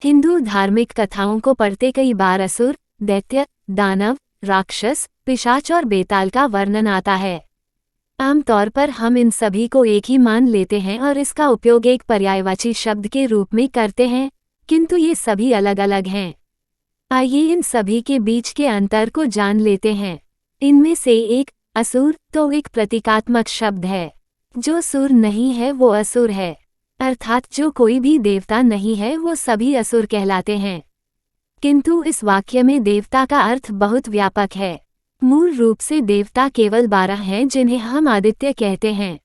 हिंदू धार्मिक कथाओं को पढ़ते कई बार असुर, दैत्य, दानव, राक्षस, पिशाच और बेताल का वर्णन आता है। आमतौर पर हम इन सभी को एक ही मान लेते हैं और इसका उपयोग एक पर्यायवाची शब्द के रूप में करते हैं, किंतु ये सभी अलग अलग हैं। आइए इन सभी के बीच के अंतर को जान लेते हैं। इनमें से एक, असुर, तो एक प्रतीकात्मक शब्द है। जो सुर नहीं है वो असुर है, अर्थात जो कोई भी देवता नहीं है वो सभी असुर कहलाते हैं। किंतु इस वाक्य में देवता का अर्थ बहुत व्यापक है। मूल रूप से देवता केवल 12 हैं जिन्हें हम आदित्य कहते हैं।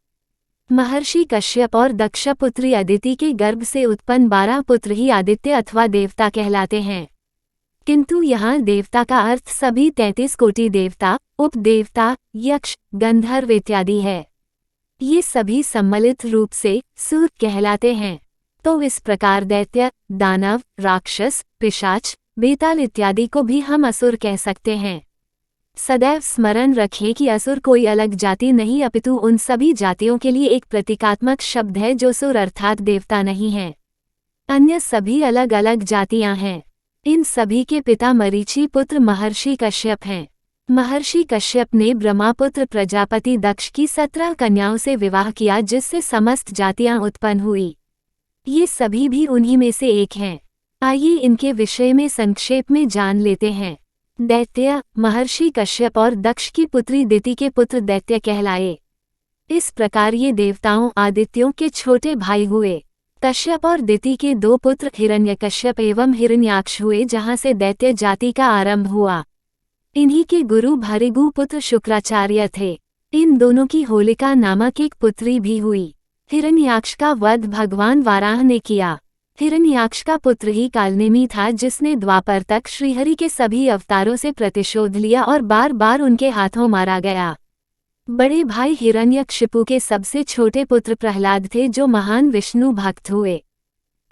महर्षि कश्यप और दक्ष पुत्री अदिति के गर्भ से उत्पन्न 12 पुत्र ही आदित्य अथवा देवता कहलाते हैं। किंतु यहाँ देवता का अर्थ सभी 33 कोटि देवता, उपदेवता, यक्ष, गंधर्व इत्यादि है। ये सभी सम्मिलित रूप से सुर कहलाते हैं। तो इस प्रकार दैत्य, दानव, राक्षस, पिशाच, बेताल इत्यादि को भी हम असुर कह सकते हैं। सदैव स्मरण रखें कि असुर कोई अलग जाति नहीं अपितु उन सभी जातियों के लिए एक प्रतीकात्मक शब्द है जो सुर अर्थात देवता नहीं है। अन्य सभी अलग अलग जातियां हैं। इन सभी के पिता मरीचि पुत्र महर्षि कश्यप हैं। महर्षि कश्यप ने ब्रह्मापुत्र प्रजापति दक्ष की 17 कन्याओं से विवाह किया जिससे समस्त जातियां उत्पन्न हुई। ये सभी भी उन्हीं में से एक हैं। आइए इनके विषय में संक्षेप में जान लेते हैं। दैत्य, महर्षि कश्यप और दक्ष की पुत्री दिति के पुत्र दैत्य कहलाए। इस प्रकार ये देवताओं आदित्यों के छोटे भाई हुए। कश्यप और दिति के 2 पुत्र हिरण्यकश्यप एवं हिरण्याक्ष हुए जहाँ से दैत्य जाति का आरंभ हुआ। इन्हीं के गुरु भृगु पुत्र शुक्राचार्य थे। इन दोनों की होलिका नामक एक पुत्री भी हुई। हिरण्याक्ष का वध भगवान वाराह ने किया। हिरण्याक्ष का पुत्र ही कालनेमी था जिसने द्वापर तक श्रीहरि के सभी अवतारों से प्रतिशोध लिया और बार बार उनके हाथों मारा गया। बड़े भाई हिरण्यकशिपु के सबसे छोटे पुत्र प्रहलाद थे जो महान विष्णु भक्त हुए।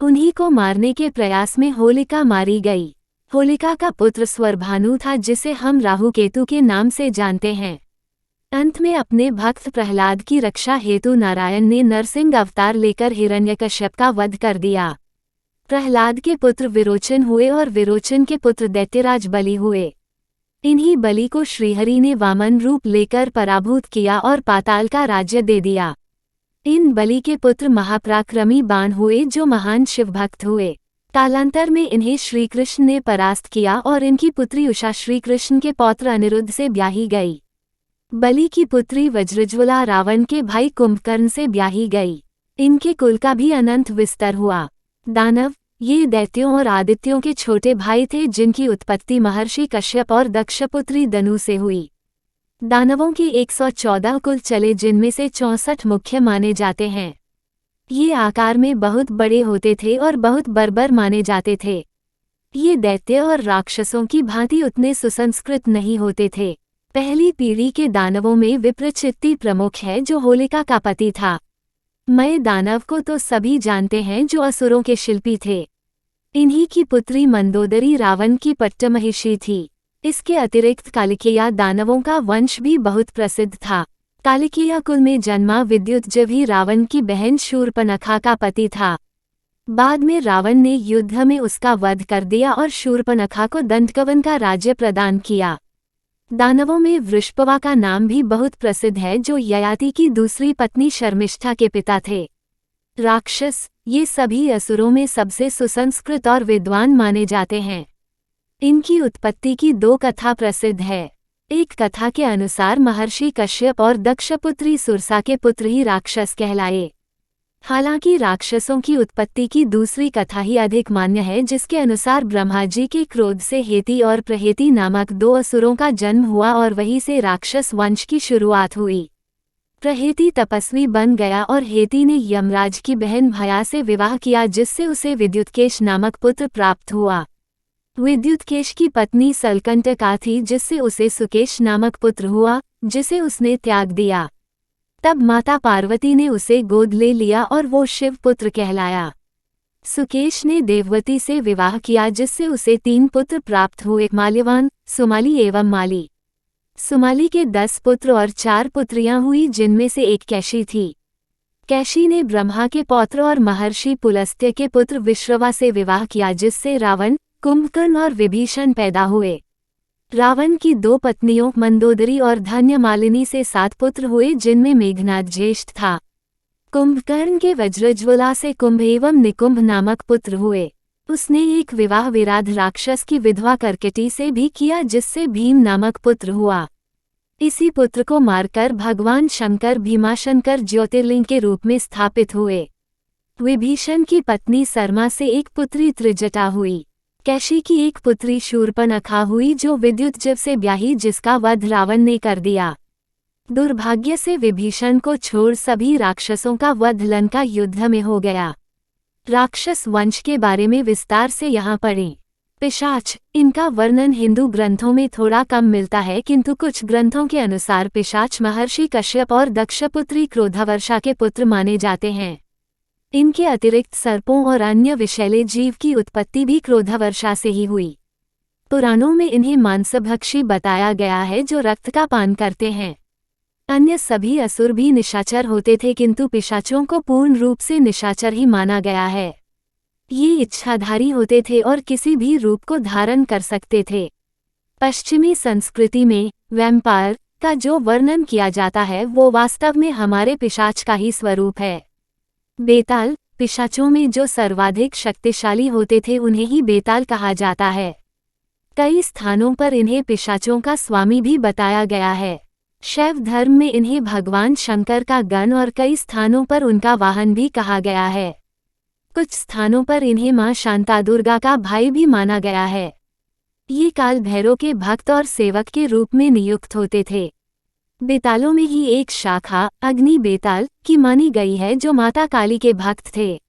उन्हीं को मारने के प्रयास में होलिका मारी गई। होलिका का पुत्र स्वरभानु था जिसे हम राहु केतु के नाम से जानते हैं। अंत में अपने भक्त प्रहलाद की रक्षा हेतु नारायण ने नरसिंह अवतार लेकर हिरण्यकश्यप का वध कर दिया। प्रहलाद के पुत्र विरोचन हुए और विरोचन के पुत्र दैत्यराज बलि हुए। इन्हीं बलि को श्रीहरि ने वामन रूप लेकर पराभूत किया और पाताल का राज्य दे दिया। इन बलि के पुत्र महापराक्रमी बाण हुए जो महान शिवभक्त हुए। कालांतर में इन्हें श्रीकृष्ण ने परास्त किया और इनकी पुत्री उषा श्रीकृष्ण के पौत्र अनिरुद्ध से ब्याही गई। बलि की पुत्री वज्रज्वला रावण के भाई कुंभकर्ण से ब्याही गई। इनके कुल का भी अनंत विस्तार हुआ। दानव, ये दैत्यों और आदित्यों के छोटे भाई थे जिनकी उत्पत्ति महर्षि कश्यप और दक्षपुत्री दनु से हुई। दानवों के 114 कुल चले जिनमें से 64 मुख्य माने जाते हैं। ये आकार में बहुत बड़े होते थे और बहुत बर्बर माने जाते थे। ये दैत्य और राक्षसों की भांति उतने सुसंस्कृत नहीं होते थे। पहली पीढ़ी के दानवों में विप्रचित्ति प्रमुख है जो होलिका का पति था। मय दानव को तो सभी जानते हैं जो असुरों के शिल्पी थे। इन्हीं की पुत्री मंदोदरी रावण की पट्टमहिषी थी। इसके अतिरिक्त कालिकेया दानवों का वंश भी बहुत प्रसिद्ध था। कालिकेया कुल में जन्मा विद्युतजव ही रावण की बहन शूर्पणखा का पति था। बाद में रावण ने युद्ध में उसका वध कर दिया और शूर्पणखा को दंडकवन का राज्य प्रदान किया। दानवों में वृषपवा का नाम भी बहुत प्रसिद्ध है जो ययाति की दूसरी पत्नी शर्मिष्ठा के पिता थे। राक्षस, ये सभी असुरों में सबसे सुसंस्कृत और विद्वान माने जाते हैं। इनकी उत्पत्ति की 2 कथा प्रसिद्ध है। एक कथा के अनुसार महर्षि कश्यप और दक्षपुत्री सुरसा के पुत्र ही राक्षस कहलाए। हालांकि राक्षसों की उत्पत्ति की दूसरी कथा ही अधिक मान्य है जिसके अनुसार ब्रह्मा जी के क्रोध से हेति और प्रहेति नामक 2 असुरों का जन्म हुआ और वहीं से राक्षस वंश की शुरुआत हुई। प्रहेति तपस्वी बन गया और हेति ने यमराज की बहन भया से विवाह किया जिससे उसे विद्युतकेश नामक पुत्र प्राप्त हुआ। विद्युतकेश की पत्नी सलकंटका थी जिससे उसे सुकेश नामक पुत्र हुआ जिसे उसने त्याग दिया। तब माता पार्वती ने उसे गोद ले लिया और वो शिव पुत्र कहलाया। सुकेश ने देववती से विवाह किया जिससे उसे 3 पुत्र प्राप्त हुए, माल्यवान, सुमाली एवं माली। सुमाली के 10 पुत्र और 4 पुत्रियां हुई जिनमें से एक कैशी थी। कैशी ने ब्रह्मा के पौत्र और महर्षि पुलस्त्य के पुत्र विश्रवा से विवाह किया, जिससे रावण, कुंभकर्ण और विभीषण पैदा हुए। रावण की 2 पत्नियों मंदोदरी और धन्यमालिनी से 7 पुत्र हुए, जिनमें मेघनाद ज्येष्ठ था। कुंभकर्ण के वज्रज्वला से कुंभ एवं निकुंभ नामक पुत्र हुए। उसने एक विवाह विराध राक्षस की विधवा कर्कटी से भी किया, जिससे भीम नामक पुत्र हुआ। इसी पुत्र को मारकर भगवान शंकर भीमाशंकर ज्योतिर्लिंग के रूप में स्थापित हुए। विभीषण की पत्नी सरमा से एक पुत्री त्रिजटा हुई। कैशी की एक पुत्री शूर्पणखा हुई, जो विद्युत जीव से ब्याही, जिसका वध रावण ने कर दिया। दुर्भाग्य से विभीषण को छोड़ सभी राक्षसों का वध लंका युद्ध में हो गया। राक्षस वंश के बारे में विस्तार से यहाँ पढ़ें। पिशाच, इनका वर्णन हिंदू ग्रंथों में थोड़ा कम मिलता है, किंतु कुछ ग्रंथों के अनुसार पिशाच महर्षि कश्यप और दक्षपुत्री क्रोधावर्षा के पुत्र माने जाते हैं। इनके अतिरिक्त सर्पों और अन्य विषैले जीव की उत्पत्ति भी क्रोधावर्षा से ही हुई। पुराणों में इन्हें मांसभक्षी बताया गया है, जो रक्त का पान करते हैं। अन्य सभी असुर भी निशाचर होते थे, किंतु पिशाचों को पूर्ण रूप से निशाचर ही माना गया है। ये इच्छाधारी होते थे और किसी भी रूप को धारण कर सकते थे। पश्चिमी संस्कृति में वैम्पायर का जो वर्णन किया जाता है, वो वास्तव में हमारे पिशाच का ही स्वरूप है। बेताल, पिशाचों में जो सर्वाधिक शक्तिशाली होते थे, उन्हें ही बेताल कहा जाता है। कई स्थानों पर इन्हें पिशाचों का स्वामी भी बताया गया है। शैव धर्म में इन्हें भगवान शंकर का गण और कई स्थानों पर उनका वाहन भी कहा गया है। कुछ स्थानों पर इन्हें मां शांता दुर्गा का भाई भी माना गया है। ये काल भैरव के भक्त और सेवक के रूप में नियुक्त होते थे। बेतालों में ही एक शाखा अग्नि बेताल की मानी गई है, जो माता काली के भक्त थे।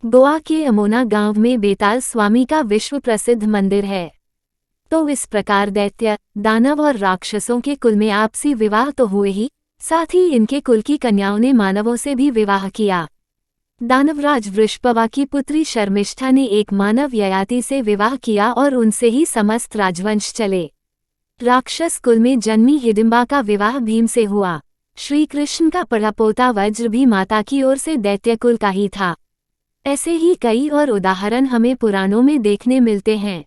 गोवा के अमोना गांव में बेताल स्वामी का विश्व प्रसिद्ध मंदिर है। तो इस प्रकार दैत्य, दानव और राक्षसों के कुल में आपसी विवाह तो हुए ही, साथ ही इनके कुल की कन्याओं ने मानवों से भी विवाह किया। दानवराज वृषपवा की पुत्री शर्मिष्ठा ने एक मानव ययाति से विवाह किया और उनसे ही समस्त राजवंश चले। राक्षस कुल में जन्मी हिडिंबा का विवाह भीम से हुआ। श्री कृष्ण का पड़पोता वज्र भी माता की ओर से दैत्य कुल का ही था। ऐसे ही कई और उदाहरण हमें पुराणों में देखने मिलते हैं।